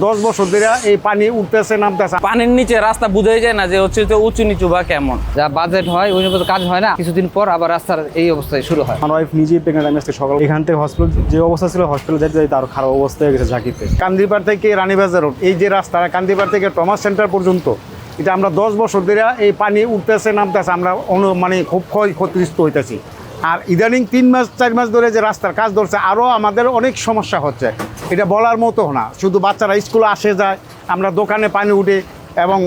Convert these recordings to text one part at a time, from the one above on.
10 বছর ধরে এই পানি উঠতেছে নামতেছে। পানির নিচে রাস্তা বুঝাই যায় না যে হচ্ছে উঁচু নিচু বা কেমন। যা বাজেট হয় ওই মতো কাজ হয় না, কিছুদিন পর আবার রাস্তার এই অবস্থায় শুরু হয়। আমার ওয়াইফ নিজেই প্রেগনেন্ট। আমি আজকে সকাল এখান থেকে হসপিটাল যে অবস্থা ছিল হসপিটাল যেতে যেতে আরো খারাপ অবস্থা হয়ে গেছে ঝাঁকিতে। কান্দিপাড় থেকে রানীবাজার রোড এই যে রাস্তা, কান্দিপাড় থেকে ট্রমা সেন্টার পর্যন্ত এটা আমরা 10 বছর ধরে এই পানি উঠতেছে নামতেছে, আমরা মানে খুব ক্ষতিগ্রস্ত হইতেছি। আর ইদানিং 3-4 মাস ধরে যে রাস্তার কাজ ধরছে, আরও আমাদের অনেক সমস্যা হচ্ছে। এটা বলার মতো না, শুধু বাচ্চারা স্কুলে আসে যায়, আমরা দোকানে পানি উঠে এবং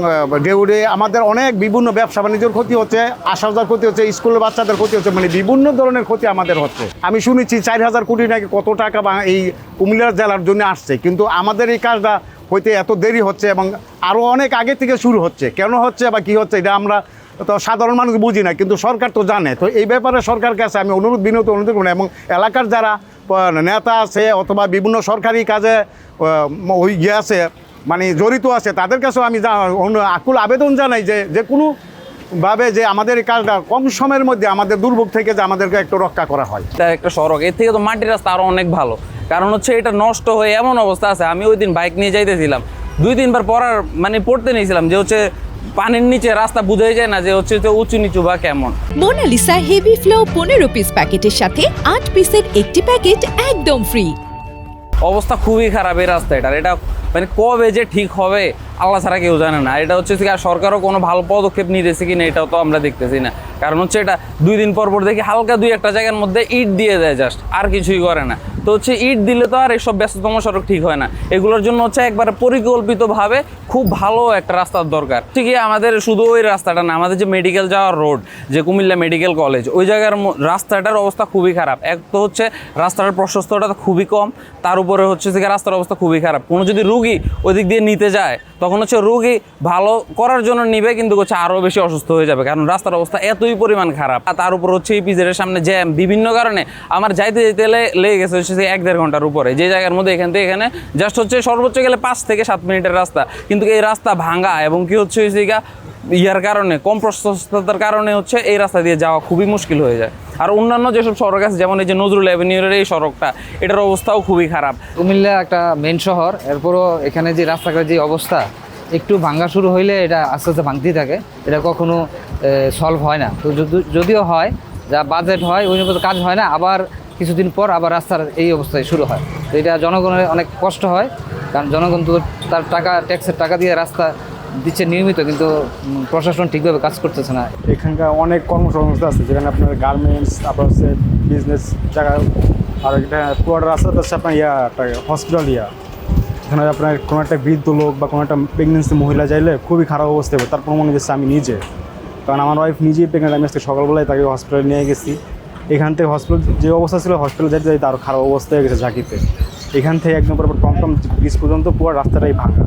ডেউড়ে আমাদের অনেক বিভিন্ন ব্যবসা বাণিজ্যের ক্ষতি হচ্ছে, আসা যাওয়ার ক্ষতি হচ্ছে, স্কুলের বাচ্চাদের ক্ষতি হচ্ছে, মানে বিভিন্ন ধরনের ক্ষতি আমাদের হচ্ছে। আমি শুনেছি 4000 কোটি নাকি কত টাকা এই কুমিল্লা জেলার জন্য আসছে, কিন্তু আমাদের এই কাজটা হইতে এত দেরি হচ্ছে এবং আরও অনেক আগে থেকে শুরু হচ্ছে। কেন হচ্ছে বা কী হচ্ছে এটা আমরা তো সাধারণ মানুষ বুঝি না, কিন্তু সরকার তো জানে। তো এই ব্যাপারে সরকার কাছে আমি বিনীত অনুরোধ করি এবং এলাকার যারা নেতা আছে অথবা বিভিন্ন সরকারি কাজে ওই ইয়ে আছে মানে জড়িত আছে তাদের কাছেও আমি আকুল আবেদন জানাই যে কোনোভাবে যে আমাদের এই কাজটা কম সময়ের মধ্যে আমাদের দুর্ভোগ থেকে যে আমাদেরকে একটু রক্ষা করা হয়। এটা একটা সড়ক, এর থেকে তো মাটির রাস্তা আরও অনেক ভালো। কারণ হচ্ছে এটা নষ্ট হয়ে এমন অবস্থা আছে, আমি ওই দিন বাইক নিয়ে যাইতেছিলাম, 2-3 বার পড়তে নিয়েছিলাম যে হচ্ছে পানির নিচে রাস্তা বুঝাই যায় না যে হচ্ছে উঁচু নিচু বা কেমন। মোনালিসা হেভি ফ্লো 15 পিস প্যাকেটের সাথে 8 পিসের একটি প্যাকেট একদম ফ্রি। অবস্থা খুবই খারাপ এই রাস্তাটার। এটা মানে কবে যে ঠিক হবে আল্লাহ ছাড়া কেউ জানে না। এটা হচ্ছে আর সরকারও কোনো ভালো পদক্ষেপ নিতেছে কিনা এটাও তো আমরা দেখতেছি না। কারণ হচ্ছে এটা 2 দিন পর দেখি হালকা 2-1টা জায়গার মধ্যে ইট দিয়ে দেয়, জাস্ট আর কিছুই করে না। তো হচ্ছে ইট দিলে তো আর এইসব ব্যস্ততম সড়ক ঠিক হয় না। এগুলোর জন্য হচ্ছে একবারে পরিকল্পিতভাবে খুব ভালো একটা রাস্তার দরকার। ঠিকই আমাদের শুধু ওই রাস্তাটা না, আমাদের যে মেডিকেল যাওয়ার রোড, যে কুমিল্লা মেডিকেল কলেজ, ওই জায়গার রাস্তাটার অবস্থা খুবই খারাপ। এক তো হচ্ছে রাস্তার প্রশস্তটা খুবই কম, তার উপরে হচ্ছে যে রাস্তার অবস্থা খুবই খারাপ। কোনো যদি রুগী ওই দিক দিয়ে নিতে যায় তখন হচ্ছে রুগী ভালো করার জন্য নিবে, কিন্তু হচ্ছে আরও বেশি অসুস্থ হয়ে যাবে, কারণ রাস্তার অবস্থা এতই পরিমাণ খারাপ। তার উপর হচ্ছে এই পিজের সামনে জ্যাম, বিভিন্ন কারণে আমার যাইতে লেগে গেছে হচ্ছে 1-1.5 ঘন্টার উপরে, যে জায়গার মধ্যে এখান থেকে এখানে জাস্ট হচ্ছে সর্বোচ্চ গেলে 5 থেকে 7 মিনিটের রাস্তা, কিন্তু এই রাস্তা ভাঙা এবং কি হচ্ছে ইয়ার কারণে কম প্রশস্ততার কারণে হচ্ছে এই রাস্তা দিয়ে যাওয়া খুবই মুশকিল হয়ে যায়। আর অন্যান্য যেসব সড়ক আছে যেমন এই যে নজরুল অ্যাভিনিউর এই সড়কটা, এটার অবস্থাও খুবই খারাপ। কুমিল্লা একটা মেন শহর, এরপরও এখানে যে রাস্তাঘাটের যে অবস্থা, একটু ভাঙা শুরু হইলে এটা আস্তে আস্তে ভাঙতেই থাকে, এটা কখনো সলভ হয় না। তো যদিও হয়, যা বাজেট হয় ওই মতো কাজ হয় না, আবার কিছুদিন পর আবার রাস্তার এই অবস্থায় শুরু হয়। তো এটা জনগণের অনেক কষ্ট হয়, কারণ জনগণ তো তার ট্যাক্সের টাকা দিয়ে রাস্তা দিচ্ছে নিয়মিত, কিন্তু প্রশাসন ঠিকভাবে কাজ করতেছে না। এখানকার অনেক কর্মসংস্থান আছে, যেখানে আপনার গার্মেন্টস, তারপর হচ্ছে বিজনেস জায়গা, আর একটা পুরো রাস্তা হচ্ছে আপনার হসপিটাল এখানে আপনার কোনো একটা বৃদ্ধ লোক বা কোনো একটা প্রেগনেন্সি মহিলা যাইলে খুবই খারাপ অবস্থা হবে। তারপর মনে হচ্ছে আমি নিজে, কারণ আমার ওয়াইফ নিজেই প্রেগনেন্ট। আমি আজকে সকালবেলায় তাকে হসপিটালে নিয়ে গেছি। এখান থেকে হসপিটাল যে অবস্থা ছিল হসপিটাল যেতে যেতে আরও খারাপ অবস্থা হয়ে গেছে ঝাঁকিতে। এখান থেকে একদম টমটম ব্রিজ পর্যন্ত পুরো রাস্তাটাই ভাঙা।